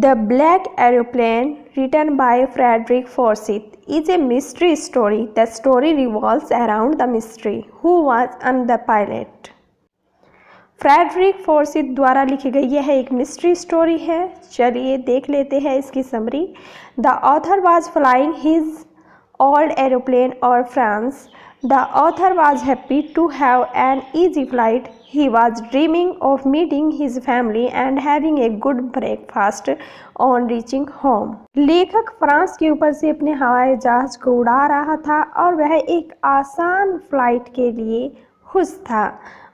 The Black Aeroplane, written by Frederick Forsyth, is a mystery story. The story revolves around the mystery who was the pilot. Frederick Forsyth द्वारा लिखी गई यह एक mystery story है। चलिए देख लेते हैं इसकी summary. The author was flying his old aeroplane or France. The author was happy to have an easy flight. He was dreaming of meeting his family and having a good breakfast on reaching home. लेखक France के ऊपर से अपने हवाई जहाज को उड़ा रहा था और वह एक आसान फ्लाइट के लिए खुश था।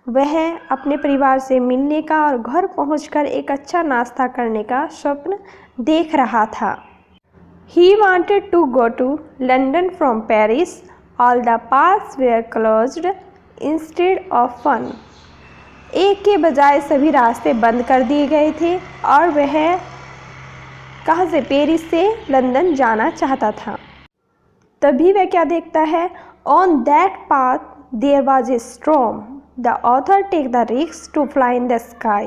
वह अपने परिवार से मिलने का और घर पहुंचकर एक अच्छा नाश्ता करने का स्वप्न देख रहा था। He wanted to go to London from Paris. All the paths were closed instead of one. एक के बजाय सभी रास्ते बंद कर दिए गए थे और वह कहाँ से पेरिस से लंदन जाना चाहता था। तभी वह क्या देखता है? On that path there was a storm. The author take the risk to fly in the sky.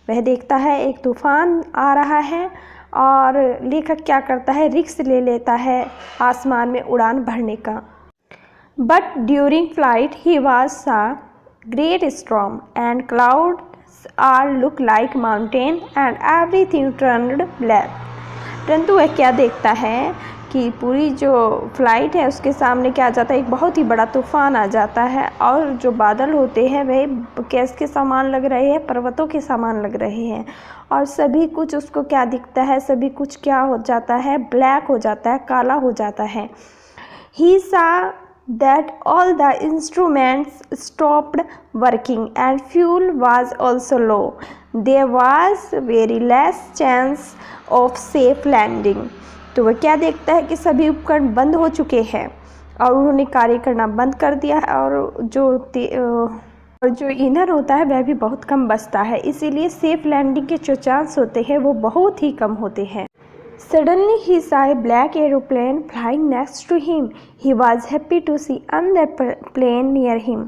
वह देखता है एक तूफान आ रहा है और लेखक क्या करता है? रिस्क ले लेता है आसमान में उड़ान भरने का। But during flight he was saw great storm and clouds are look like mountain and everything turned black. परंतु वह क्या देखता है कि पूरी जो फ्लाइट है उसके सामने क्या आ जाता है? एक बहुत ही बड़ा तूफान आ जाता है और जो बादल होते हैं वह किसके समान लग रहे हैं? पर्वतों के समान लग रहे हैं और सभी कुछ उसको क्या दिखता है? सभी कुछ क्या हो जाता है? ब्लैक हो जाता है, काला हो जाता है। He saw that all the instruments stopped working and fuel was also low. There was very less chance of safe landing. तो वह क्या देखता है कि सभी उपकरण बंद हो चुके हैं और उन्होंने कार्य करना बंद कर दिया है और जो ईंधन होता है वह भी बहुत कम बचता है, इसीलिए सेफ लैंडिंग के जो चांस होते हैं वो बहुत ही कम होते हैं। Suddenly he saw a black aeroplane flying next to him. He was happy to see another plane near him.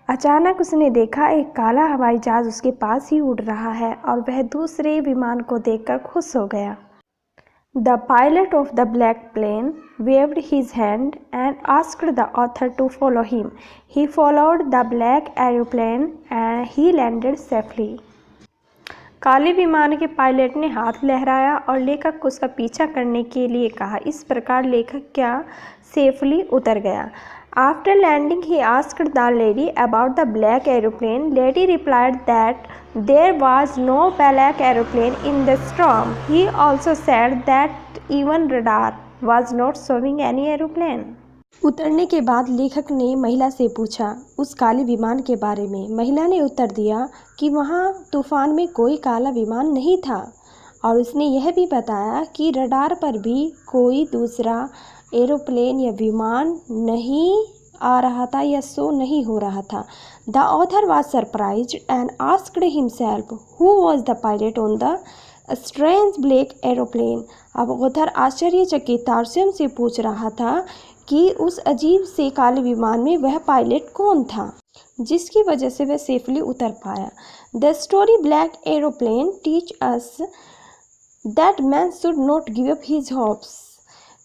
अचानक उसने देखा एक काला हवाई जहाज उसके पास ही उड़ रहा है और वह दूसरे विमान को देखकर खुश हो गया। The pilot of the black plane waved his hand and asked the author to follow him. He followed the black aeroplane and he landed safely. काले विमान के पायलट ने हाथ लहराया और लेखक को उसका पीछा करने के लिए कहा। इस प्रकार लेखक क्या सेफली उतर गया। After landing, he asked the lady about the black aeroplane. Lady replied that there was no black aeroplane in the storm. He also said that even radar was not showing any aeroplane. उतरने के बाद लेखक ने महिला से पूछा उस काले विमान के बारे में। महिला ने उत्तर दिया कि वहाँ तूफान में कोई काला विमान नहीं था और उसने यह भी बताया कि रडार पर भी कोई दूसरा एरोप्लेन या विमान नहीं आ रहा था या शो नहीं हो रहा था। The author was surprised and asked himself who was the pilot on the strange black aeroplane. अब ऑथर आश्चर्यचकित था और स्वयं से पूछ रहा था कि उस अजीब से काले विमान में वह पायलट कौन था जिसकी वजह से वह सेफली उतर पाया। The story black aeroplane teach us that man should not give up his hopes.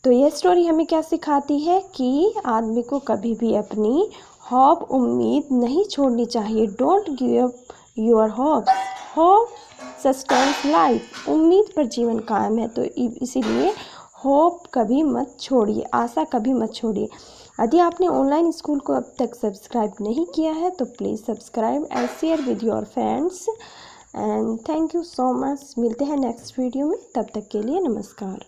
तो यह स्टोरी हमें क्या सिखाती है कि आदमी को कभी भी अपनी होप उम्मीद नहीं छोड़नी चाहिए। Don't give up your hopes, hope sustains life. उम्मीद पर जीवन कायम है, तो इसीलिए होप कभी मत छोड़िए, आशा कभी मत छोड़िए। यदि आपने ऑनलाइन स्कूल को अब तक सब्सक्राइब नहीं किया है तो please subscribe and share with your friends and thank you so much. मिलते हैं नेक्स्ट वीडियो में, तब तक के लिए नमस्कार।